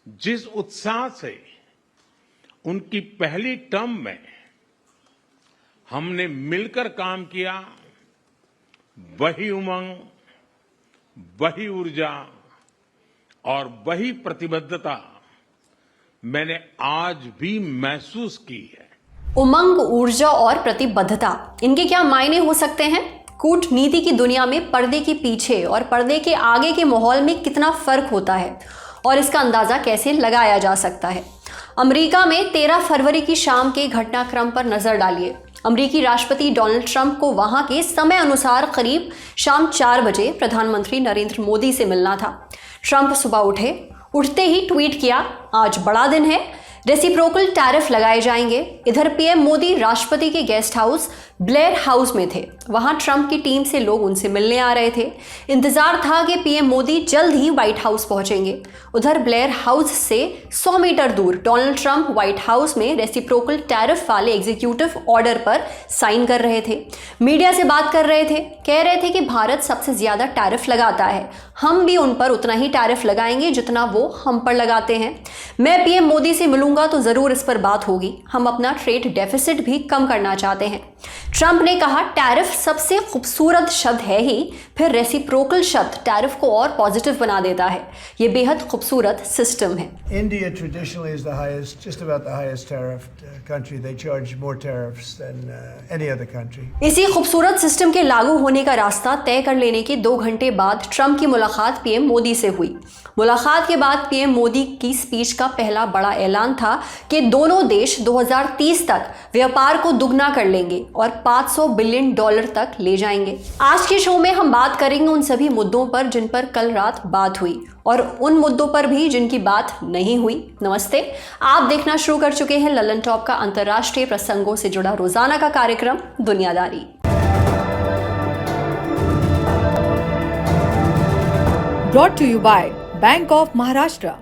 जिस उत्साह से उनकी पहली टर्म में हमने मिलकर काम किया, वही उमंग, वही ऊर्जा और वही प्रतिबद्धता मैंने आज भी महसूस की है। उमंग, ऊर्जा और प्रतिबद्धता, इनके क्या मायने हो सकते हैं? कूटनीति की दुनिया में पर्दे के पीछे और पर्दे के आगे के माहौल में कितना फर्क होता है और इसका अंदाजा कैसे लगाया जा सकता है? अमेरिका में 13 फरवरी की शाम के घटनाक्रम पर नजर डालिए। अमेरिकी राष्ट्रपति डोनाल्ड ट्रंप को वहां के समय अनुसार करीब शाम 4 बजे प्रधानमंत्री नरेंद्र मोदी से मिलना था। ट्रंप सुबह उठते ही ट्वीट किया, आज बड़ा दिन है, रेसिप्रोकल टैरिफ लगाए जाएंगे। इधर पीएम मोदी राष्ट्रपति के गेस्ट हाउस ब्लेयर हाउस में थे। वहां ट्रंप की टीम से लोग उनसे मिलने आ रहे थे। इंतजार था कि पीएम मोदी जल्द ही व्हाइट हाउस पहुंचेंगे। उधर ब्लेयर हाउस से 100 मीटर दूर डोनाल्ड ट्रंप व्हाइट हाउस में रेसिप्रोकल टैरिफ वाले एग्जीक्यूटिव ऑर्डर पर साइन कर रहे थे। मीडिया से बात कर रहे थे, कह रहे थे कि भारत सबसे ज्यादा टैरिफ लगाता है, हम भी उन पर उतना ही टैरिफ लगाएंगे जितना वो हम पर लगाते हैं। मैं पीएम मोदी से मिलूंगा तो जरूर इस पर बात होगी। हम अपना ट्रेड डेफिसिट भी कम करना चाहते हैं। ट्रंप ने कहा, टैरिफ सबसे खूबसूरत शब्द है ही, फिर रेसिप्रोकल शब्द टैरिफ को और पॉजिटिव बना देता है। ये बेहद खूबसूरत सिस्टम है। India traditionally is the highest, just about the highest tariff country. They charge more tariffs than any other country. इसी खूबसूरत सिस्टम के लागू होने का रास्ता तय कर लेने के 2 घंटे बाद ट्रंप की मुलाकात पीएम मोदी से हुई। मुलाकात के बाद पीएम मोदी की स्पीच का पहला बड़ा ऐलान था कि दोनों देश 2030 तक व्यापार को दुगना कर लेंगे और $500 बिलियन तक ले जाएंगे। आज के शो में हम बात करेंगे उन सभी मुद्दों पर जिन पर कल रात बात हुई और उन मुद्दों पर भी जिनकी बात नहीं हुई। नमस्ते, आप देखना शुरू कर चुके हैं ललन टॉप का अंतर्राष्ट्रीय प्रसंगों से जुड़ा रोजाना का कार्यक्रम दुनियादारी। Brought to you by Bank of Maharashtra.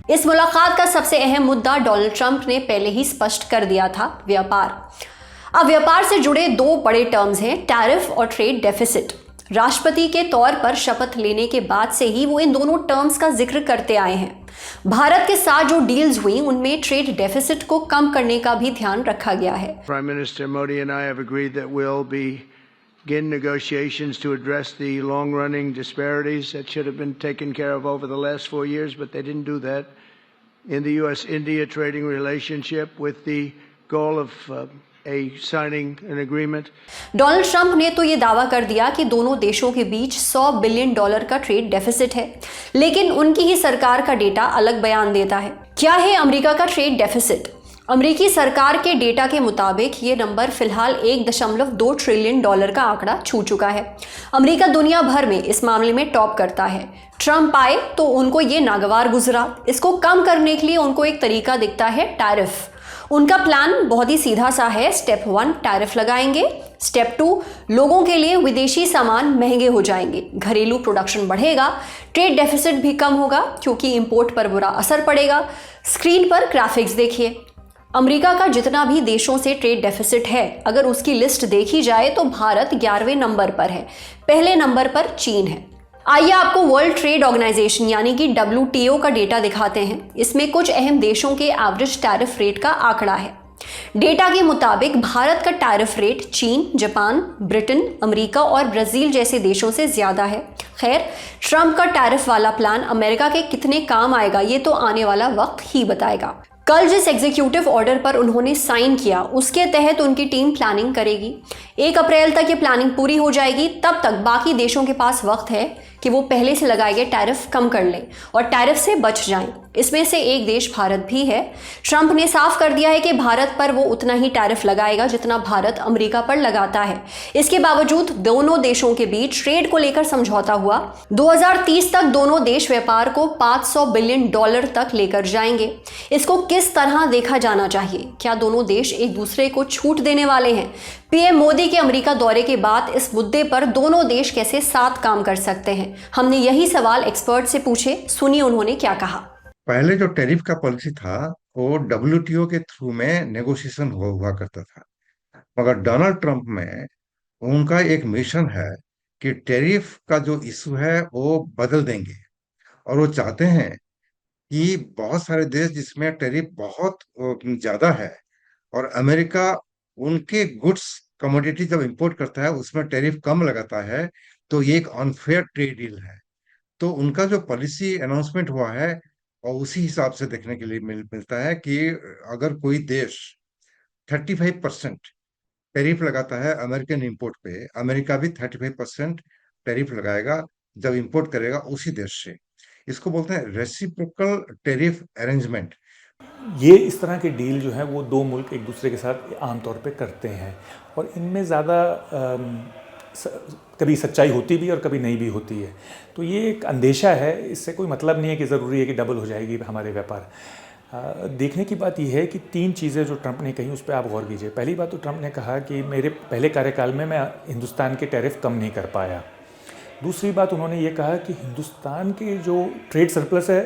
इस मुलाकात का सबसे अहम मुद्दा डोनाल्ड ट्रंप ने पहले ही स्पष्ट कर दिया था, व्यापार। अब व्यापार से जुड़े 2 बड़े टर्म्स हैं, टैरिफ और ट्रेड डेफिसिट। राष्ट्रपति के तौर पर शपथ लेने के बाद से ही वो इन दोनों टर्म्स का जिक्र करते आए हैं। भारत के साथ जो डील्स हुई उनमें ट्रेड डेफिसिट को कम करने का भी ध्यान रखा गया है। Prime Minister Modi and I have agreed that we'll begin negotiations to address the long-running disparities that should have been taken care of over the last 4 years, but they didn't do that in the U.S.-India trading relationship with the goal of signing an agreement. Donald Trump ने तो ये दावा कर दिया कि दोनों देशों के बीच $100 बिलियन का ट्रेड डेफिसिट है, लेकिन उनकी ही सरकार का डेटा अलग बयान देता है। क्या है अमेरिका का ट्रेड डेफिसिट? अमेरिकी सरकार के डेटा के मुताबिक ये नंबर फिलहाल $1.2 ट्रिलियन का आंकड़ा छू चुका है। अमेरिका दुनिया भर में इस मामले में टॉप करता है। ट्रंप आए तो उनको ये नागवार गुजरा। इसको कम करने के लिए उनको एक तरीका दिखता है, टैरिफ। उनका प्लान बहुत ही सीधा सा है। स्टेप 1 टैरिफ लगाएंगे, स्टेप 2 लोगों के लिए विदेशी सामान महंगे हो जाएंगे, घरेलू प्रोडक्शन बढ़ेगा, ट्रेड डेफिसिट भी कम होगा क्योंकि इंपोर्ट पर बुरा असर पड़ेगा। स्क्रीन पर ग्राफिक्स देखिए। अमेरिका का जितना भी देशों से ट्रेड डेफिसिट है, अगर उसकी लिस्ट देखी जाए तो भारत 11वें नंबर पर है। पहले नंबर पर चीन है। आइए आपको वर्ल्ड ट्रेड ऑर्गेनाइजेशन यानी कि WTO का डेटा दिखाते हैं। इसमें कुछ अहम देशों के एवरेज टैरिफ रेट का आंकड़ा है। डेटा के मुताबिक भारत का टैरिफ रेट चीन, जापान, ब्रिटेन, अमेरिका और ब्राजील जैसे देशों से ज्यादा है। खैर, ट्रंप का टैरिफ वाला प्लान अमेरिका के कितने काम आएगा ये तो आने वाला वक्त ही बताएगा। कल जिस एग्जीक्यूटिव ऑर्डर पर उन्होंने साइन किया उसके तहत उनकी टीम प्लानिंग करेगी। 1 अप्रैल तक ये प्लानिंग पूरी हो जाएगी। तब तक बाकी देशों के पास वक्त है कि वो पहले से लगाए गए टैरिफ कम कर लें और टैरिफ से बच जाएं। इसमें से एक देश भारत भी है। ट्रंप ने साफ कर दिया है कि भारत पर वो उतना ही टैरिफ लगाएगा जितना भारत अमेरिका पर लगाता है। इसके बावजूद दोनों देशों के बीच ट्रेड को लेकर समझौता हुआ। 2030 तक दोनों देश व्यापार को $500 बिलियन तक लेकर जाएंगे। इसको किस तरह देखा जाना चाहिए? क्या दोनों देश एक दूसरे को छूट देने वाले हैं? पीएम मोदी के अमेरिका दौरे के बाद इस मुद्दे पर दोनों देश कैसे साथ काम कर सकते हैं? हमने यही सवाल एक्सपर्ट से पूछे, सुनिए उन्होंने क्या कहा। पहले जो टैरिफ का पॉलिसी था वो WTO के थ्रू में नेगोशिएशन हुआ करता था, मगर डोनाल्ड ट्रंप में उनका एक मिशन है कि टैरिफ का जो इशू है वो बदल देंगे। और वो चाहते हैं कि बहुत सारे देश जिसमें टैरिफ बहुत ज्यादा है, और अमेरिका उनके गुड्स कमोडिटी जब इंपोर्ट करता है उसमें टैरिफ कम लगाता है, तो ये एक अनफेयर ट्रेड डील है। तो उनका जो पॉलिसी अनाउंसमेंट हुआ है, और उसी हिसाब से देखने के लिए मिलता है कि अगर कोई देश 35% टैरिफ लगाता है अमेरिकन इंपोर्ट पे, अमेरिका भी 35% टैरिफ लगाएगा जब इंपोर्ट करेगा उसी देश से। इसको बोलते हैं रेसिप्रोकल टैरिफ अरेंजमेंट। ये इस तरह के डील जो है वो दो मुल्क एक दूसरे के साथ आमतौर पे करते हैं, और इनमें ज़्यादा कभी सच्चाई होती भी और कभी नहीं भी होती है। तो ये एक अंदेशा है, इससे कोई मतलब नहीं है कि ज़रूरी है कि डबल हो जाएगी हमारे व्यापार। देखने की बात यह है कि 3 चीज़ें जो ट्रंप ने कही उस पर आप गौर कीजिए। पहली बात तो ट्रंप ने कहा कि मेरे पहले कार्यकाल में मैं हिंदुस्तान के टैरिफ कम नहीं कर पाया। दूसरी बात उन्होंने ये कहा कि हिंदुस्तान के जो ट्रेड सरप्लस है,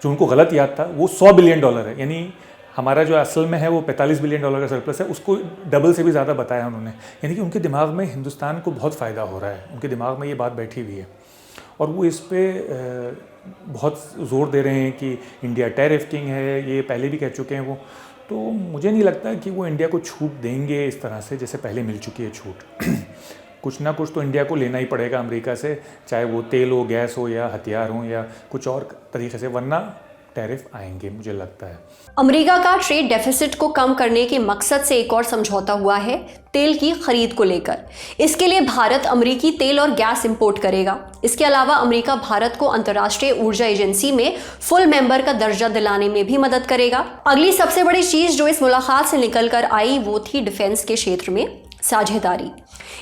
जो उनको गलत याद था, वो $100 बिलियन है। यानी हमारा जो असल में है वो $45 बिलियन का सरप्लस है, उसको डबल से भी ज़्यादा बताया उन्होंने। यानी कि उनके दिमाग में हिंदुस्तान को बहुत फ़ायदा हो रहा है, उनके दिमाग में ये बात बैठी हुई है, और वो इस पर बहुत ज़ोर दे रहे हैं कि इंडिया टैरिफ किंग है। ये पहले भी कह चुके हैं वो। तो मुझे नहीं लगता कि वो इंडिया को छूट देंगे इस तरह से जैसे पहले मिल चुकी है छूट। कुछ ना कुछ तो इंडिया को लेना ही पड़ेगा अमेरिका से, चाहे वो तेल हो, गैस हो, या हथियार हो, या कुछ और तरीके से, वरना टैरिफ आएंगे मुझे लगता है। अमेरिका का ट्रेड डेफिसिट को कम करने के मकसद से एक और समझौता हुआ है तेल की खरीद को लेकर। इसके लिए भारत अमेरिकी तेल और गैस इंपोर्ट करेगा। इसके अलावा अमेरिका भारत को अंतर्राष्ट्रीय ऊर्जा एजेंसी में फुल मेंबर का दर्जा दिलाने में भी मदद करेगा। अगली सबसे बड़ी चीज जो इस मुलाकात से निकल कर आई वो थी डिफेंस के क्षेत्र में साझेदारी।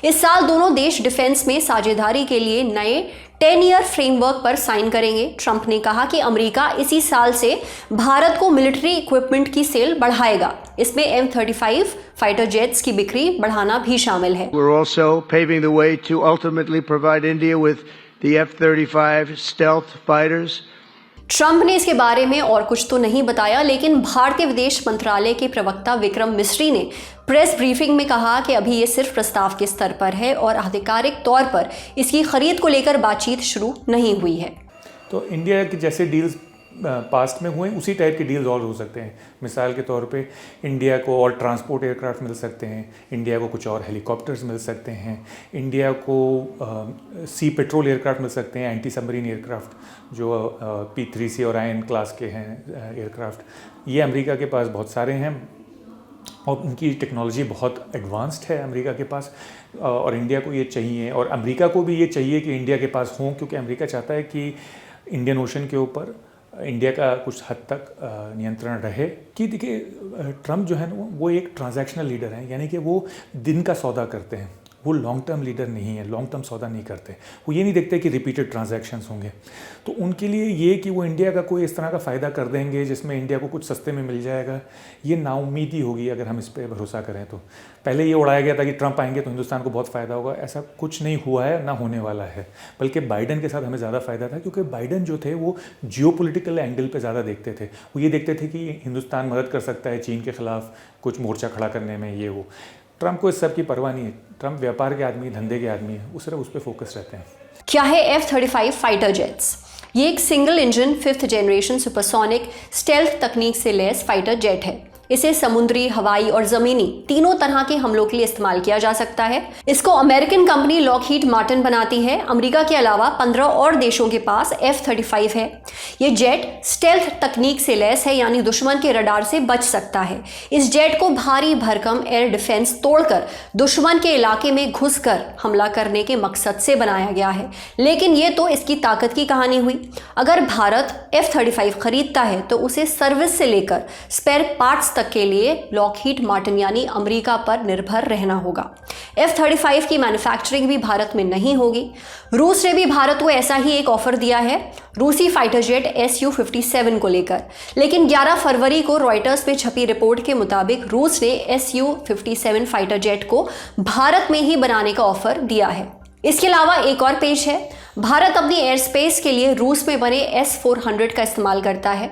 इस साल दोनों देश डिफेंस में साझेदारी के लिए नए 10-ईयर फ्रेमवर्क पर साइन करेंगे। ट्रंप ने कहा कि अमेरिका इसी साल से भारत को मिलिट्री इक्विपमेंट की सेल बढ़ाएगा। इसमें M-35 फाइटर जेट्स की बिक्री बढ़ाना भी शामिल है। We're also paving the way to ultimately provide India with the F-35 stealth fighters. Trump ने इसके बारे में और कुछ तो नहीं बताया, लेकिन भारतीय विदेश मंत्रालय के प्रवक्ता विक्रम मिस्री ने प्रेस ब्रीफिंग में कहा कि अभी ये सिर्फ प्रस्ताव के स्तर पर है और आधिकारिक तौर पर इसकी खरीद को लेकर बातचीत शुरू नहीं हुई है। तो इंडिया के जैसे डील्स पास्ट में हुए उसी टाइप के डील्स और हो सकते हैं। मिसाल के तौर पे इंडिया को और ट्रांसपोर्ट एयरक्राफ्ट मिल सकते हैं, इंडिया को कुछ और हेलीकॉप्टर्स मिल सकते हैं, इंडिया को सी पेट्रोल एयरक्राफ्ट मिल सकते हैं, एंटी सबमरीन एयरक्राफ्ट जो P-3C और आयन क्लास के हैं एयरक्राफ्ट। ये अमेरिका के पास बहुत सारे हैं और उनकी टेक्नोलॉजी बहुत एडवांस्ड है अमेरिका के पास, और इंडिया को ये चाहिए, और अमेरिका को भी ये चाहिए कि इंडिया के पास हों, क्योंकि अमेरिका चाहता है कि इंडियन ओशन के ऊपर इंडिया का कुछ हद तक नियंत्रण रहे। कि देखिए ट्रंप जो है ना वो एक ट्रांजैक्शनल लीडर हैं, यानी कि वो दिन का सौदा करते हैं, वो लॉन्ग टर्म लीडर नहीं है, लॉन्ग टर्म सौदा नहीं करते। वो ये नहीं देखते कि रिपीटेड ट्रांजैक्शंस होंगे। तो उनके लिए ये कि वो इंडिया का कोई इस तरह का फ़ायदा कर देंगे जिसमें इंडिया को कुछ सस्ते में मिल जाएगा, ये नाउम्मीदी होगी अगर हम इस पर भरोसा करें। तो पहले ये उड़ाया गया था कि ट्रंप आएंगे तो हिंदुस्तान को बहुत फ़ायदा होगा, ऐसा कुछ नहीं हुआ है, ना होने वाला है। बल्कि बाइडन के साथ हमें ज़्यादा फ़ायदा था, क्योंकि बाइडन जो थे वो जियोपॉलिटिकल एंगल पे ज़्यादा देखते थे। वो ये देखते थे कि हिंदुस्तान मदद कर सकता है चीन के ख़िलाफ़ कुछ मोर्चा खड़ा करने में, ये वो। ट्रंप को इस सब की परवाह नहीं है। ट्रंप व्यापार के आदमी, धंधे के आदमी है, वो सिर्फ उस पर फोकस रहते हैं। क्या है F-35 फाइटर जेट्स? ये एक single engine 5th generation supersonic stealth तकनीक से लैस फाइटर जेट है। इसे समुद्री, हवाई और जमीनी तीनों तरह के हमलों के लिए इस्तेमाल किया जा सकता है। इसको अमेरिकन कंपनी लॉकहीड मार्टिन बनाती है। अमेरिका के अलावा 15 और देशों के पास F-35 है। ये जेट स्टेल्थ तकनीक से लैस है, यानी दुश्मन के रडार से बच सकता है। इस जेट को भारी भरकम एयर डिफेंस तोड़कर दुश्मन के इलाके में घुसकर हमला करने के मकसद से बनाया गया है। लेकिन ये तो इसकी ताकत की कहानी हुई। अगर भारत F-35 खरीदता है तो उसे सर्विस से लेकर स्पेयर पार्ट्स तक के लिए लॉकहीड मार्टिन यानी अमेरिका पर निर्भर रहना होगा। F-35 की मैन्युफैक्चरिंग भी भारत में नहीं होगी। रूस ने भी भारत को ऐसा ही एक ऑफर दिया है रूसी फाइटर जेट Su-57 को लेकर। लेकिन 11 फरवरी को रॉयटर्स पे छपी रिपोर्ट के मुताबिक रूस ने Su-57 फाइटर जेट को भारत में ही बनाने का ऑफर दिया है। इसके अलावा एक और पेज है। भारत अपनी एयर स्पेस के लिए रूस में बने S-400 का इस्तेमाल करता है।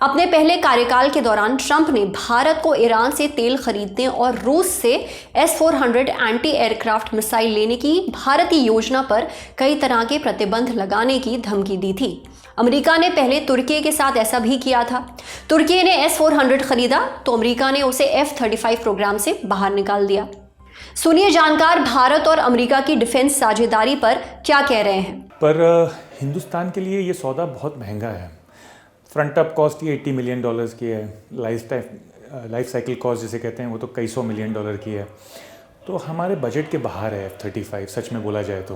अपने पहले कार्यकाल के दौरान ट्रंप ने भारत को ईरान से तेल खरीदने और रूस से S-400 एंटी एयरक्राफ्ट मिसाइल लेने की भारतीय योजना पर कई तरह के प्रतिबंध लगाने की धमकी दी थी। अमेरिका ने पहले तुर्की के साथ ऐसा भी किया था। तुर्की ने S-400 खरीदा तो अमेरिका ने उसे F-35 प्रोग्राम से बाहर निकाल दिया। सुनिए जानकार भारत और अमेरिका की डिफेंस साझेदारी पर क्या कह रहे हैं। पर हिंदुस्तान के लिए ये सौदा बहुत महंगा है। फ्रंट अप कॉस्ट ये $80 मिलियन की है, लाइफ साइकिल कॉस्ट जिसे कहते हैं वो तो कई $100 मिलियन की है, तो हमारे बजट के बाहर है F-35 सच में बोला जाए तो।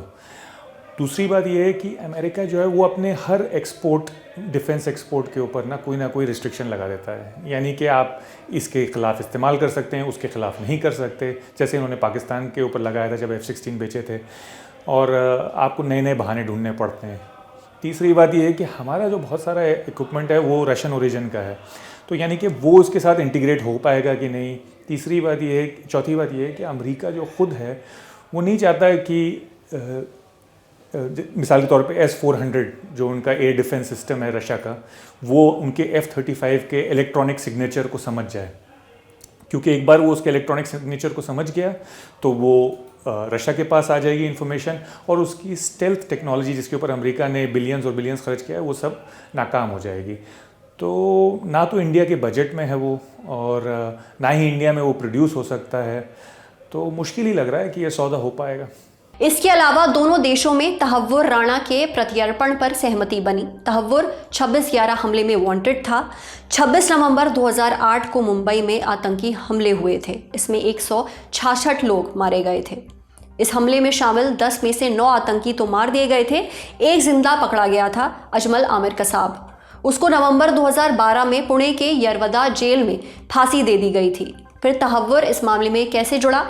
दूसरी बात ये है कि अमेरिका जो है वो अपने हर एक्सपोर्ट, डिफेंस एक्सपोर्ट के ऊपर ना कोई रिस्ट्रिक्शन लगा देता है, यानी कि आप इसके खिलाफ इस्तेमाल कर सकते हैं, उसके खिलाफ नहीं कर सकते। जैसे इन्होंने पाकिस्तान के ऊपर लगाया था जब F-16 बेचे थे, और आपको नए नए बहाने ढूंढने पड़ते हैं। तीसरी बात यह है कि हमारा जो बहुत सारा इक्विपमेंट है वो रशियन ओरिजिन का है, तो यानी कि वो उसके साथ इंटीग्रेट हो पाएगा कि नहीं। चौथी बात ये है कि अमेरिका जो खुद है वो नहीं चाहता है कि मिसाल के तौर पे S-400 जो उनका एयर डिफेंस सिस्टम है रशिया का, वो उनके F-35 के इलेक्ट्रॉनिक सिग्नेचर को समझ जाए, क्योंकि एक बार वो उसके इलेक्ट्रॉनिक सिग्नेचर को समझ गया तो वो रशिया के पास आ जाएगी इन्फॉर्मेशन, और उसकी स्टेल्थ टेक्नोलॉजी जिसके ऊपर अमेरिका ने बिलियंस और बिलियंस खर्च किया है वो सब नाकाम हो जाएगी। तो ना तो इंडिया के बजट में है वो, और ना ही इंडिया में वो प्रोड्यूस हो सकता है, तो मुश्किल ही लग रहा है कि ये सौदा हो पाएगा। इसके अलावा दोनों देशों में तहव्वुर राणा के प्रत्यर्पण पर सहमति बनी। तहव्वुर 26/11 हमले में वांटेड था। 26 नवंबर 2008 को मुंबई में आतंकी हमले हुए थे। इसमें 166 लोग मारे गए थे। इस हमले में शामिल 10 में से 9 आतंकी तो मार दिए गए थे। एक जिंदा पकड़ा गया था, अजमल आमिर कसाब। उसको नवंबर 2012 में पुणे के यरवदा जेल में फांसी दे दी गई थी। फिर तहव्वुर इस मामले में कैसे जुड़ा?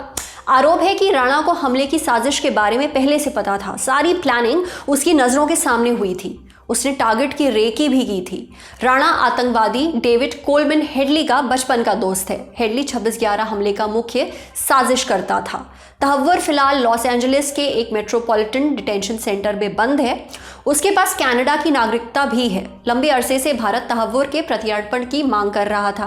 आरोप है कि राणा को हमले की साजिश के बारे में पहले से पता था। सारी प्लानिंग उसकी नजरों के सामने हुई थी। उसने टारगेट की रेकी भी की थी। राणा आतंकवादी डेविड कोलमैन हेडली का बचपन का दोस्त है। हेडली 26/11 हमले का मुख्य साजिशकर्ता था। तहव्वुर फिलहाल लॉस एंजलिस के एक मेट्रोपॉलिटन डिटेंशन सेंटर में बंद है। उसके पास कनाडा की नागरिकता भी है। लंबे अरसे से भारत तहव्वुर के प्रत्यर्पण की मांग कर रहा था।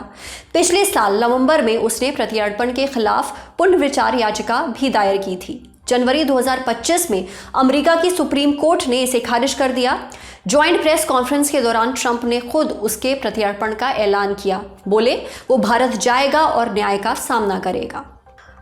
पिछले साल नवंबर में उसने प्रत्यर्पण के खिलाफ पुनर्विचार याचिका भी दायर की थी। जनवरी 2025 में अमेरिका की सुप्रीम कोर्ट ने इसे खारिज कर दिया। ज्वाइंट प्रेस कॉन्फ्रेंस के दौरान ट्रंप ने खुद उसके प्रत्यर्पण का ऐलान किया। बोले वो भारत जाएगा और न्याय का सामना करेगा।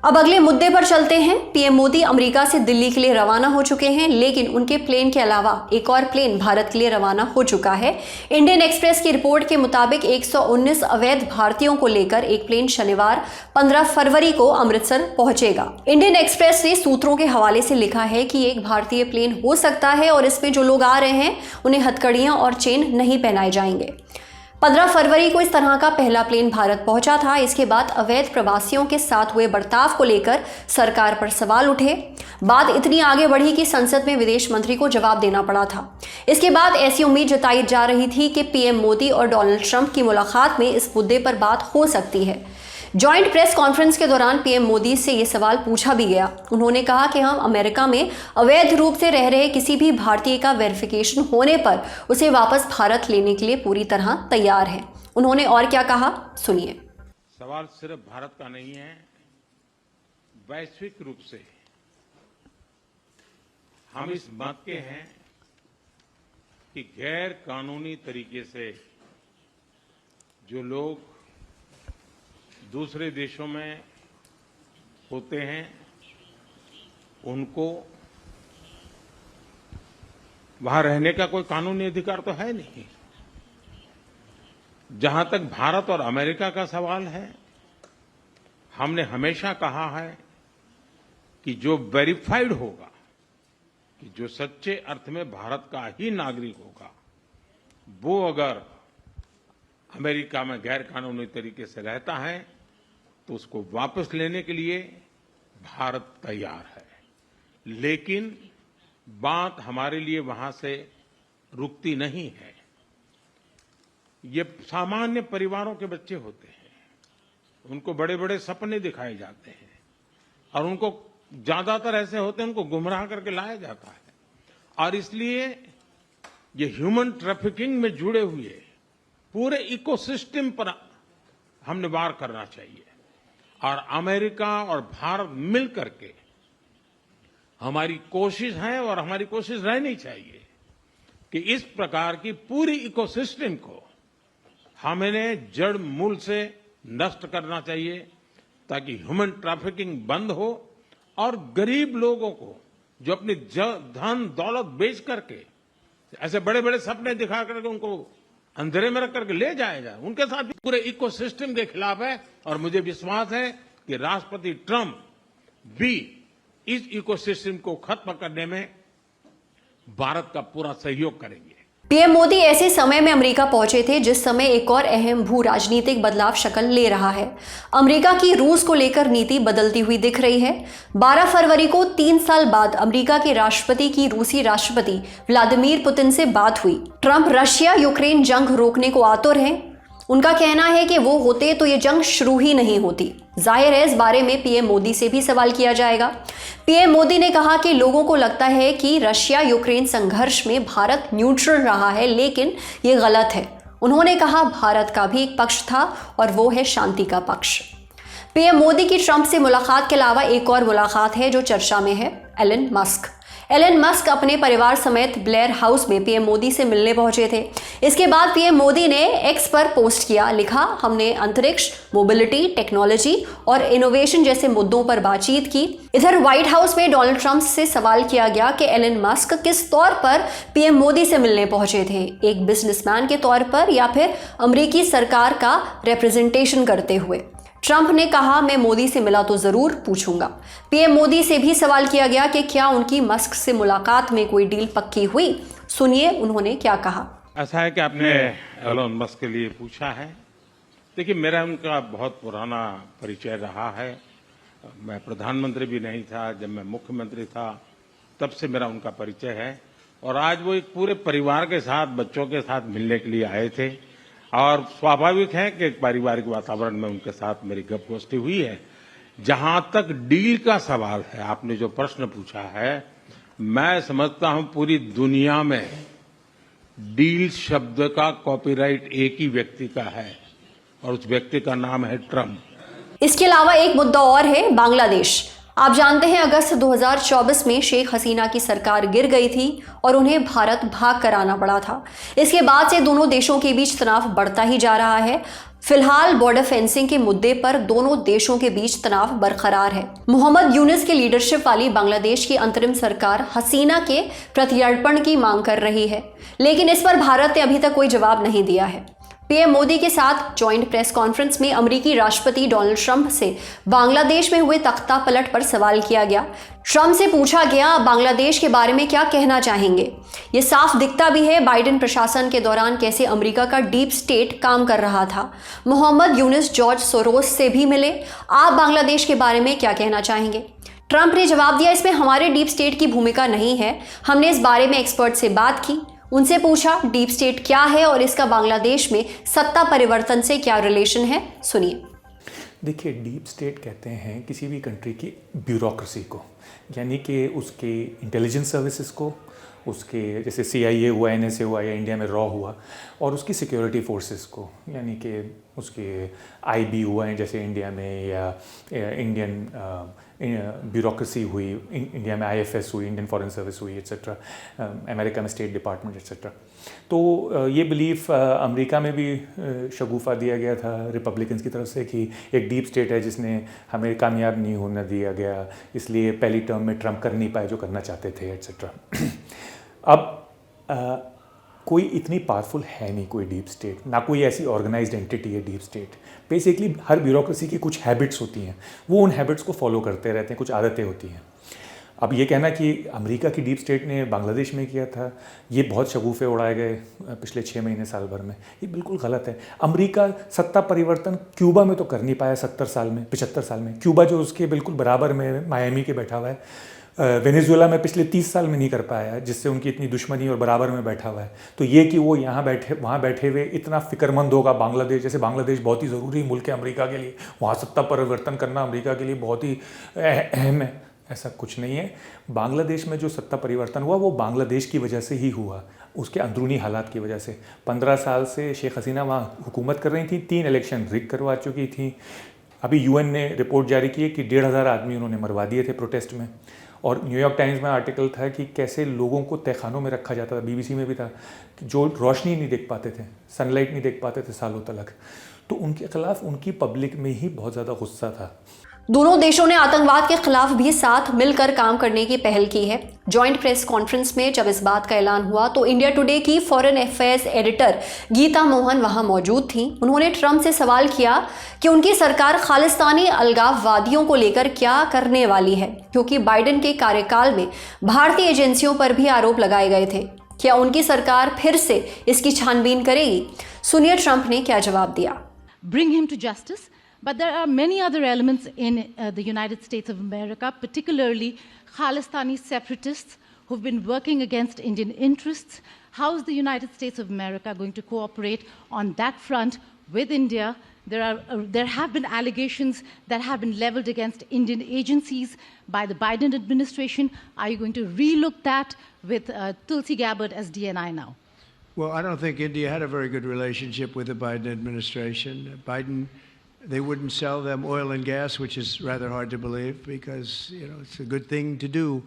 अब अगले मुद्दे पर चलते हैं। पीएम मोदी अमेरिका से दिल्ली के लिए रवाना हो चुके हैं, लेकिन उनके प्लेन के अलावा एक और प्लेन भारत के लिए रवाना हो चुका है। इंडियन एक्सप्रेस की रिपोर्ट के मुताबिक 119 अवैध भारतीयों को लेकर एक प्लेन शनिवार 15 फरवरी को अमृतसर पहुंचेगा। इंडियन एक्सप्रेस ने सूत्रों के हवाले से लिखा है कि एक भारतीय प्लेन हो सकता है और इसमें जो लोग आ रहे हैं उन्हें हथकड़ियां और चेन नहीं पहनाए जाएंगे। 15 फरवरी को इस तरह का पहला प्लेन भारत पहुंचा था। इसके बाद अवैध प्रवासियों के साथ हुए बर्ताव को लेकर सरकार पर सवाल उठे। बात इतनी आगे बढ़ी कि संसद में विदेश मंत्री को जवाब देना पड़ा था। इसके बाद ऐसी उम्मीद जताई जा रही थी कि पीएम मोदी और डोनाल्ड ट्रंप की मुलाकात में इस मुद्दे पर बात हो सकती है। ज्वाइंट प्रेस कॉन्फ्रेंस के दौरान पीएम मोदी से यह सवाल पूछा भी गया। उन्होंने कहा कि हम अमेरिका में अवैध रूप से रह रहे किसी भी भारतीय का वेरिफिकेशन होने पर उसे वापस भारत लेने के लिए पूरी तरह तैयार हैं। उन्होंने और क्या कहा, सुनिए। सवाल सिर्फ भारत का नहीं है, वैश्विक रूप से हम इस मत के हैं कि गैर कानूनी तरीके से जो लोग दूसरे देशों में होते हैं उनको वहां रहने का कोई कानूनी अधिकार तो है नहीं। जहां तक भारत और अमेरिका का सवाल है, हमने हमेशा कहा है कि जो वेरीफाइड होगा, कि जो सच्चे अर्थ में भारत का ही नागरिक होगा, वो अगर अमेरिका में गैर कानूनी तरीके से रहता है तो उसको वापस लेने के लिए भारत तैयार है। लेकिन बात हमारे लिए वहां से रुकती नहीं है। ये सामान्य परिवारों के बच्चे होते हैं, उनको बड़े बड़े सपने दिखाए जाते हैं और उनको ज्यादातर ऐसे होते हैं उनको गुमराह करके लाया जाता है। और इसलिए ये ह्यूमन ट्रैफिकिंग में जुड़े हुए पूरे इकोसिस्टम पर हमने वार करना चाहिए और अमेरिका और भारत मिल करके हमारी कोशिश है और हमारी कोशिश रहनी चाहिए कि इस प्रकार की पूरी इकोसिस्टम को हमें जड़ मूल से नष्ट करना चाहिए ताकि ह्यूमन ट्रैफिकिंग बंद हो और गरीब लोगों को जो अपनी धन दौलत बेच करके ऐसे बड़े बड़े सपने दिखा करके उनको अंधेरे में रख करके ले जाया जाए, उनके साथ भी पूरे इकोसिस्टम के खिलाफ है। और मुझे विश्वास है कि राष्ट्रपति ट्रंप भी इस इकोसिस्टम को खत्म करने में भारत का पूरा सहयोग करेंगे। पीएम मोदी ऐसे समय में अमेरिका पहुंचे थे जिस समय एक और अहम भू राजनीतिक बदलाव शक्ल ले रहा है। अमेरिका की रूस को लेकर नीति बदलती हुई दिख रही है। 12 फरवरी को 3 साल बाद अमेरिका के राष्ट्रपति की रूसी राष्ट्रपति व्लादिमीर पुतिन से बात हुई। ट्रंप रशिया यूक्रेन जंग रोकने को आतुर हैं। उनका कहना है कि वो होते तो ये जंग शुरू ही नहीं होती। जाहिर है इस बारे में पीएम मोदी से भी सवाल किया जाएगा। पीएम मोदी ने कहा कि लोगों को लगता है कि रशिया यूक्रेन संघर्ष में भारत न्यूट्रल रहा है, लेकिन ये गलत है। उन्होंने कहा भारत का भी एक पक्ष था और वो है शांति का पक्ष। पीएम मोदी की ट्रंप से मुलाकात के अलावा एक और मुलाकात है जो चर्चा में है, एलन मस्क। एलन मस्क अपने परिवार समेत ब्लेयर हाउस में पीएम मोदी से मिलने पहुंचे थे। इसके बाद पीएम मोदी ने एक्स पर पोस्ट किया, लिखा, हमने अंतरिक्ष, मोबिलिटी, टेक्नोलॉजी और इनोवेशन जैसे मुद्दों पर बातचीत की। इधर व्हाइट हाउस में डोनाल्ड ट्रंप से सवाल किया गया कि एलन मस्क किस तौर पर पीएम मोदी से मिलने पहुंचे थे, एक बिजनेसमैन के तौर पर या फिर अमेरिकी सरकार का रिप्रेजेंटेशन करते हुए। ट्रंप ने कहा, मैं मोदी से मिला तो जरूर पूछूंगा। पीएम मोदी से भी सवाल किया गया कि क्या उनकी मस्क से मुलाकात में कोई डील पक्की हुई। सुनिए उन्होंने क्या कहा। ऐसा है कि आपने एलन मस्क के लिए पूछा है। देखिए, मेरा उनका बहुत पुराना परिचय रहा है। मैं प्रधानमंत्री भी नहीं था जब मैं मुख्यमंत्री था, तब से मेरा उनका परिचय है। और आज वो एक पूरे परिवार के साथ, बच्चों के साथ मिलने के लिए आए थे और स्वाभाविक है कि एक पारिवारिक वातावरण में उनके साथ मेरी गपगोष्ठी हुई है। जहां तक डील का सवाल है, आपने जो प्रश्न पूछा है, मैं समझता हूं पूरी दुनिया में डील शब्द का कॉपीराइट एक ही व्यक्ति का है और उस व्यक्ति का नाम है ट्रंप। इसके अलावा एक मुद्दा और है, बांग्लादेश। आप जानते हैं अगस्त 2024 में शेख हसीना की सरकार गिर गई थी और उन्हें भारत भाग कर आना पड़ा था। इसके बाद से दोनों देशों के बीच तनाव बढ़ता ही जा रहा है। फिलहाल बॉर्डर फेंसिंग के मुद्दे पर दोनों देशों के बीच तनाव बरकरार है। मोहम्मद यूनुस की लीडरशिप वाली बांग्लादेश की अंतरिम सरकार हसीना के प्रत्यर्पण की मांग कर रही है, लेकिन इस पर भारत ने अभी तक कोई जवाब नहीं दिया है। पीएम मोदी के साथ जॉइंट प्रेस कॉन्फ्रेंस में अमेरिकी राष्ट्रपति डोनाल्ड ट्रंप से बांग्लादेश में हुए तख्ता पलट पर सवाल किया गया। ट्रंप से पूछा गया, बांग्लादेश के बारे में क्या कहना चाहेंगे। ये साफ दिखता भी है बाइडेन प्रशासन के दौरान कैसे अमेरिका का डीप स्टेट काम कर रहा था। मोहम्मद यूनुस जॉर्ज सोरोस से भी मिले, आप बांग्लादेश के बारे में क्या कहना चाहेंगे। ट्रंप ने जवाब दिया, इसमें हमारे डीप स्टेट की भूमिका नहीं है, हमने इस बारे में एक्सपर्ट से बात की, उनसे पूछा डीप स्टेट क्या है और इसका बांग्लादेश में सत्ता परिवर्तन से क्या रिलेशन है। सुनिए। देखिए, डीप स्टेट कहते हैं किसी भी कंट्री की ब्यूरोक्रेसी को, यानी कि उसके इंटेलिजेंस सर्विसेज को, उसके जैसे CIA हुआ, NSA हुआ या इंडिया में रॉ हुआ, और उसकी सिक्योरिटी फोर्सेस को, यानी कि उसके IB हुआ है जैसे इंडिया में, या इंडियन ब्यूरोक्रेसी हुई, इंडिया में IFS हुई, इंडियन फॉरेन सर्विस हुई, एट्सेट्रा, अमेरिका में स्टेट डिपार्टमेंट एट्सेट्रा। तो ये बिलीफ अमेरिका में भी शगुफा दिया गया था रिपब्लिकन्स की तरफ से कि एक डीप स्टेट है जिसने हमें कामयाब नहीं होने दिया गया, इसलिए पहली टर्म में ट्रंप कर नहीं पाए जो करना चाहते थे, एट्सेट्रा। अब कोई इतनी पावरफुल है नहीं कोई डीप स्टेट, ना कोई ऐसी ऑर्गेनाइज्ड एंटिटी है डीप स्टेट। बेसिकली हर ब्यूरोक्रेसी की कुछ हैबिट्स होती हैं, वो उन हैबिट्स को फॉलो करते रहते हैं, कुछ आदतें होती हैं। अब ये कहना कि अमेरिका की डीप स्टेट ने बांग्लादेश में किया था, ये बहुत शगुफे उड़ाए गए पिछले 6 महीने साल भर में, ये बिल्कुल गलत है। अमेरिका सत्ता परिवर्तन क्यूबा में तो कर नहीं पाया 70 साल में, 75 साल में। क्यूबा जो उसके बिल्कुल बराबर में मायामी के बैठा हुआ है, वेनेजुएला में पिछले 30 साल में नहीं कर पाया, जिससे उनकी इतनी दुश्मनी और बराबर में बैठा हुआ है। तो ये कि वो यहाँ बैठे वहाँ बैठे हुए इतना फिक्रमंद होगा बांग्लादेश, जैसे बांग्लादेश बहुत ही ज़रूरी मुल्क है अमेरिका के लिए, वहाँ सत्ता परिवर्तन करना अमेरिका के लिए बहुत ही अहम है। ऐसा कुछ नहीं है। बांग्लादेश में जो सत्ता परिवर्तन हुआ वो बांग्लादेश की वजह से ही हुआ, उसके अंदरूनी हालात की वजह से। 15 साल से शेख हसीना वहाँ हुकूमत कर रही थी, 3 इलेक्शन रिग करवा चुकी थी। अभी यूएन ने रिपोर्ट जारी की है कि 1,500 आदमी उन्होंने मरवा दिए थे प्रोटेस्ट में। और न्यूयॉर्क टाइम्स में आर्टिकल था कि कैसे लोगों को तहखानों में रखा जाता था, बीबीसी में भी था, जो रोशनी नहीं देख पाते थे, सनलाइट नहीं देख पाते थे सालों तक। तो उनके खिलाफ उनकी पब्लिक में ही बहुत ज़्यादा गुस्सा था। दोनों देशों ने आतंकवाद के खिलाफ भी साथ मिलकर काम करने की पहल की है। जॉइंट प्रेस कॉन्फ्रेंस में जब इस बात का ऐलान हुआ तो इंडिया टुडे की foreign affairs editor Geeta Mohan वहां मौजूद थीं। उन्होंने ट्रंप से सवाल किया कि उनकी सरकार खालिस्तानी अलगाववादियों को लेकर क्या करने वाली है, क्योंकि बाइडेन के कार्यकाल में भारतीय एजेंसियों पर भी आरोप लगाए गए थे। क्या उनकी सरकार फिर से इसकी छानबीन करेगी? सुनिए ट्रंप ने क्या जवाब दिया। Bring him to justice. But there are many other elements in the United States of America, particularly Khalistani separatists who've been working against Indian interests. How is the United States of America going to cooperate on that front with India? There have been allegations that have been leveled against Indian agencies by the Biden administration. Are you going to relook that with Tulsi Gabbard as DNI now? Well, I don't think India had a very good relationship with the Biden administration. Biden, they wouldn't sell them oil and gas, which is rather hard to believe because, it's a good thing to do.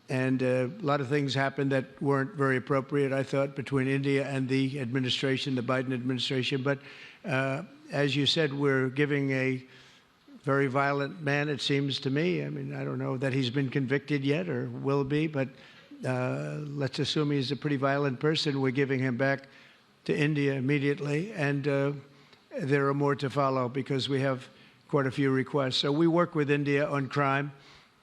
And a lot of things happened that weren't very appropriate, I thought, between India and the administration, the Biden administration. But as you said, we're giving a very violent man, it seems to me. I mean, I don't know that he's been convicted yet or will be, but let's assume he's a pretty violent person. We're giving him back to India immediately, and there are more to follow because we have quite a few requests. So we work with India on crime,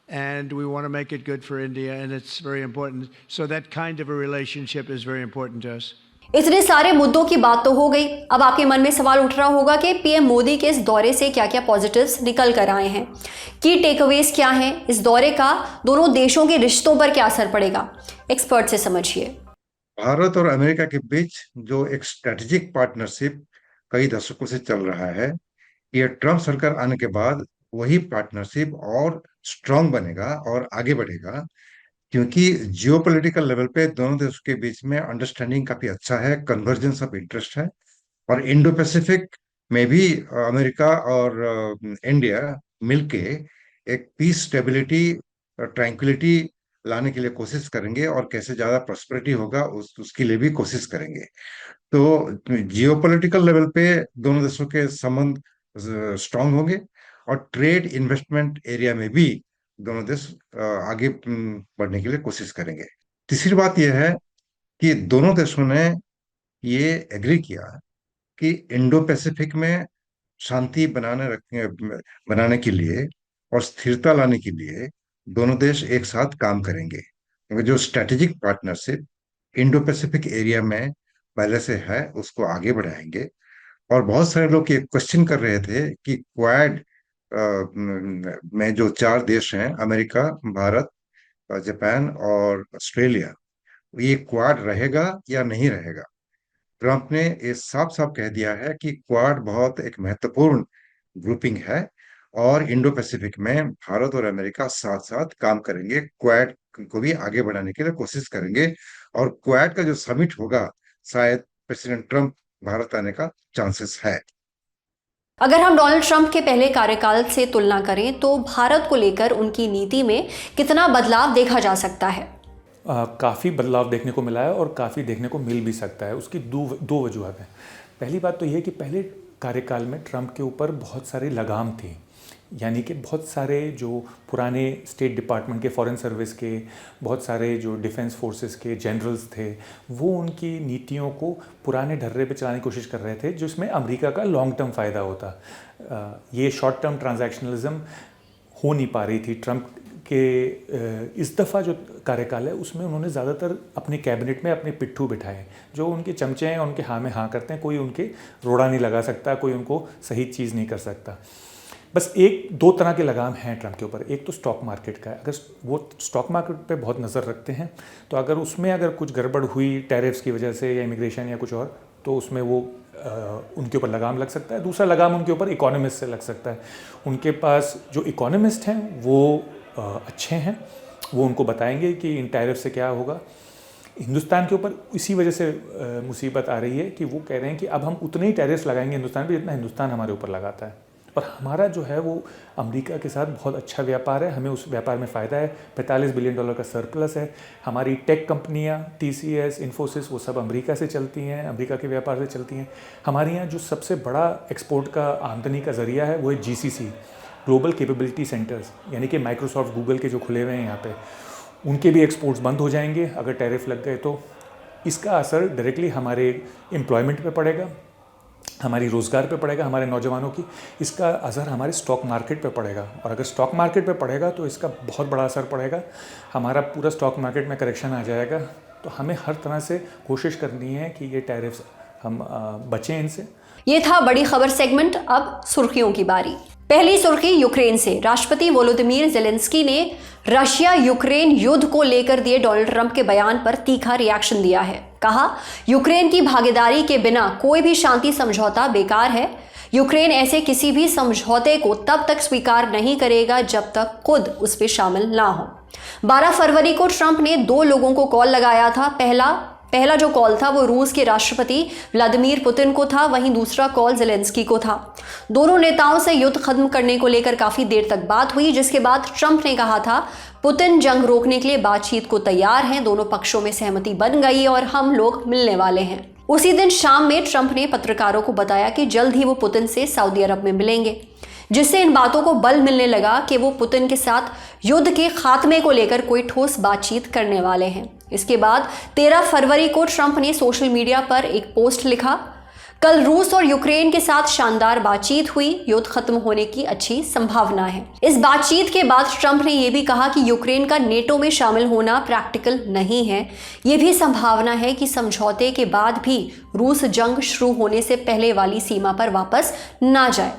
and we want to make it good for India, and it's very important. So that kind of a relationship is very important to us. इतने सारे मुद्दों की बात तो हो गई। अब आपके मन में सवाल उठ रहा होगा कि पीएम मोदी के इस दौरे से क्या क्या पॉजिटिव्स निकल कर आए हैं, की टेकअवेज क्या हैं, इस दौरे का दोनों देशों के रिश्तों पर क्या असर पड़ेगा, एक्सपर्ट से समझिए। भारत और अमेरिका के बीच जो एक स्ट्रेटेजिक पार्टनरशिप कई दशकों से चल रहा है, ये ट्रंप सरकार आने के बाद वही पार्टनरशिप और स्ट्रांग बनेगा और आगे बढ़ेगा, क्योंकि जियोपॉलिटिकल लेवल पे दोनों देशों के बीच में अंडरस्टैंडिंग काफी अच्छा है, कन्वर्जेंस ऑफ इंटरेस्ट है। और इंडो पैसिफिक में भी अमेरिका और इंडिया मिलके एक पीस, स्टेबिलिटी, ट्रैंक्विलिटी लाने के लिए कोशिश करेंगे और कैसे ज्यादा प्रॉस्पेरिटी होगा उसके लिए भी कोशिश करेंगे। तो जियोपॉलिटिकल लेवल पे दोनों देशों के संबंध स्ट्रांग होंगे और ट्रेड इन्वेस्टमेंट एरिया में भी दोनों देश आगे बढ़ने के लिए कोशिश करेंगे। तीसरी बात यह है कि दोनों देशों ने ये एग्री किया कि इंडो पैसिफिक में शांति बनाने के लिए और स्थिरता लाने के लिए दोनों देश एक साथ काम करेंगे, क्योंकि जो strategic partnership Indo Pacific area में पहले से है उसको आगे बढ़ाएंगे। और बहुत सारे लोग ये क्वेश्चन कर रहे थे कि क्वाड में जो 4 देश हैं, अमेरिका, भारत, जापान और ऑस्ट्रेलिया, ये क्वाड रहेगा या नहीं रहेगा। ट्रंप ने ये साफ साफ कह दिया है कि क्वाड बहुत एक महत्वपूर्ण ग्रुपिंग है और इंडो पैसिफिक में भारत और अमेरिका साथ साथ काम करेंगे, क्वाड को भी आगे बढ़ाने के लिए कोशिश करेंगे। और क्वाड का जो समिट होगा, शायद प्रेसिडेंट ट्रंप भारत आने का चांसेस है। अगर हम डोनाल्ड ट्रंप के पहले कार्यकाल से तुलना करें तो भारत को लेकर उनकी नीति में कितना बदलाव देखा जा सकता है? काफ़ी बदलाव देखने को मिला है और काफ़ी देखने को मिल भी सकता है। उसकी दो वजूहत हैं। पहली बात तो यह है कि पहले कार्यकाल में ट्रंप के ऊपर बहुत सारी लगाम थी, यानी कि बहुत सारे जो पुराने स्टेट डिपार्टमेंट के, फॉरेन सर्विस के, बहुत सारे जो डिफेंस फोर्सेस के जनरल्स थे, वो उनकी नीतियों को पुराने ढर्रे पे चलाने की कोशिश कर रहे थे, जिसमें अमेरिका का लॉन्ग टर्म फ़ायदा होता। ये शॉर्ट टर्म ट्रांजैक्शनलिज्म हो नहीं पा रही थी। ट्रंप के इस दफ़ा जो कार्यकाल है उसमें उन्होंने ज़्यादातर अपने कैबिनेट में अपने पिट्ठू बिठाए, जो उनके चमचे हैं, उनके हाँ में हाँ करते हैं, कोई उनके रोड़ा नहीं लगा सकता, कोई उनको सही चीज़ नहीं कर सकता। बस दो तरह के लगाम हैं ट्रंप के ऊपर। एक तो स्टॉक मार्केट का है, अगर वो स्टॉक मार्केट पे बहुत नज़र रखते हैं तो अगर उसमें अगर कुछ गड़बड़ हुई टैरिफ्स की वजह से या इमिग्रेशन या कुछ और, तो उसमें वो उनके ऊपर लगाम लग सकता है। दूसरा लगाम उनके ऊपर इकोनॉमिस्ट से लग सकता है। उनके पास जो इकोनॉमिस्ट हैं वो अच्छे हैं, वो उनको बताएंगे कि इन टैरिफ से क्या होगा। हिंदुस्तान के ऊपर इसी वजह से मुसीबत आ रही है कि वो कह रहे हैं कि अब हम उतने ही टैरिफ लगाएंगे हिंदुस्तान पे जितना हिंदुस्तान हमारे ऊपर लगाता है, और हमारा जो है वो अमेरिका के साथ बहुत अच्छा व्यापार है, हमें उस व्यापार में फ़ायदा है। $45 बिलियन का सरप्लस है। हमारी टेक कंपनियां TCS, इन्फोसिस, वो सब अमेरिका से चलती हैं, अमेरिका के व्यापार से चलती हैं। हमारे यहाँ जो सबसे बड़ा एक्सपोर्ट का आमदनी का ज़रिया है वो है GCC, ग्लोबल कैपेबिलिटी सेंटर्स, यानी कि माइक्रोसॉफ्ट, गूगल के जो खुले हुए हैं यहाँ पे, उनके भी एक्सपोर्ट्स बंद हो जाएंगे अगर टैरिफ लग गए तो। इसका असर डायरेक्टली हमारे एम्प्लॉयमेंट पे पड़ेगा, हमारी रोज़गार पे पड़ेगा, हमारे नौजवानों की। इसका असर हमारे स्टॉक मार्केट पे पड़ेगा, और अगर स्टॉक मार्केट पे पड़ेगा तो इसका बहुत बड़ा असर पड़ेगा, हमारा पूरा स्टॉक मार्केट में करेक्शन आ जाएगा। तो हमें हर तरह से कोशिश करनी है कि ये टैरिफ्स हम बचें इनसे। ये था बड़ी खबर सेगमेंट। अब सुर्खियों की बारी। पहली सुर्खी यूक्रेन से। राष्ट्रपति वोलोदिमीर जेलेंस्की ने रशिया यूक्रेन युद्ध को लेकर दिए डोनाल्ड ट्रंप के बयान पर तीखा रिएक्शन दिया है। कहा, यूक्रेन की भागीदारी के बिना कोई भी शांति समझौता बेकार है। यूक्रेन ऐसे किसी भी समझौते को तब तक स्वीकार नहीं करेगा जब तक खुद उस पर शामिल ना हो। 12 फरवरी को ट्रंप ने 2 लोगों को कॉल लगाया था। पहला जो कॉल था वो रूस के राष्ट्रपति व्लादिमीर पुतिन को था, वहीं दूसरा कॉल जेलेंस्की को था। दोनों नेताओं से युद्ध खत्म करने को लेकर काफी देर तक बात हुई, जिसके बाद ट्रंप ने कहा था पुतिन जंग रोकने के लिए बातचीत को तैयार हैं, दोनों पक्षों में सहमति बन गई और हम लोग मिलने वाले हैं। उसी दिन शाम में ट्रंप ने पत्रकारों को बताया कि जल्द ही वो पुतिन से सऊदी अरब में मिलेंगे, जिससे इन बातों को बल मिलने लगा कि वो पुतिन के साथ युद्ध के खात्मे को लेकर कोई ठोस बातचीत करने वाले हैं। इसके बाद 13 फरवरी को ट्रंप ने सोशल मीडिया पर एक पोस्ट लिखा, कल रूस और यूक्रेन के साथ शानदार बातचीत हुई, युद्ध खत्म होने की अच्छी संभावना है। इस बातचीत के बाद ट्रंप ने यह भी कहा कि यूक्रेन का नेटो में शामिल होना प्रैक्टिकल नहीं है। यह भी संभावना है कि समझौते के बाद भी रूस जंग शुरू होने से पहले वाली सीमा पर वापस ना जाए।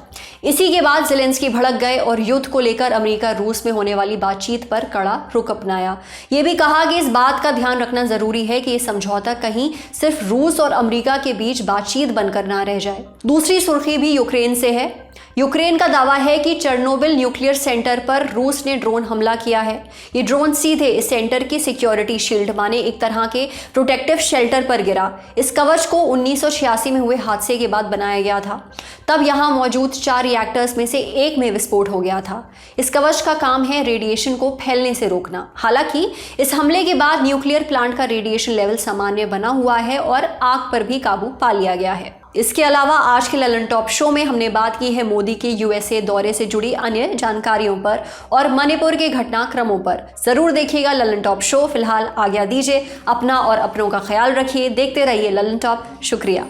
इसी के बाद जेलेंस्की भड़क गए और युद्ध को लेकर अमेरिका रूस में होने वाली बातचीत पर कड़ा रुख अपनाया। यह भी कहा कि इस बात का ध्यान रखना जरूरी है कि यह समझौता कहीं सिर्फ रूस और अमेरिका के बीच बातचीत बनकर ना रह जाए। दूसरी सुर्खी भी यूक्रेन से है। यूक्रेन का दावा है कि चेर्नोबिल न्यूक्लियर सेंटर पर रूस ने ड्रोन हमला किया है। ये ड्रोन सीधे इस सेंटर की सिक्योरिटी शील्ड माने एक तरह के प्रोटेक्टिव शेल्टर पर गिरा। इस कवच को 1986 में हुए हादसे के बाद बनाया गया था। तब यहां मौजूद 4 रिएक्टर्स में से एक में विस्फोट हो गया था। इस कवच का काम है रेडिएशन को फैलने से रोकना। हालांकि इस हमले के बाद न्यूक्लियर प्लांट का रेडिएशन लेवल सामान्य बना हुआ है और आग पर भी काबू पा लिया गया है। इसके अलावा आज के ललन टॉप शो में हमने बात की है मोदी के USA दौरे से जुड़ी अन्य जानकारियों पर और मणिपुर के घटनाक्रमों पर। जरूर देखिएगा ललन टॉप शो। फिलहाल आज्ञा दीजिए, अपना और अपनों का ख्याल रखिए, देखते रहिए ललन टॉप। शुक्रिया।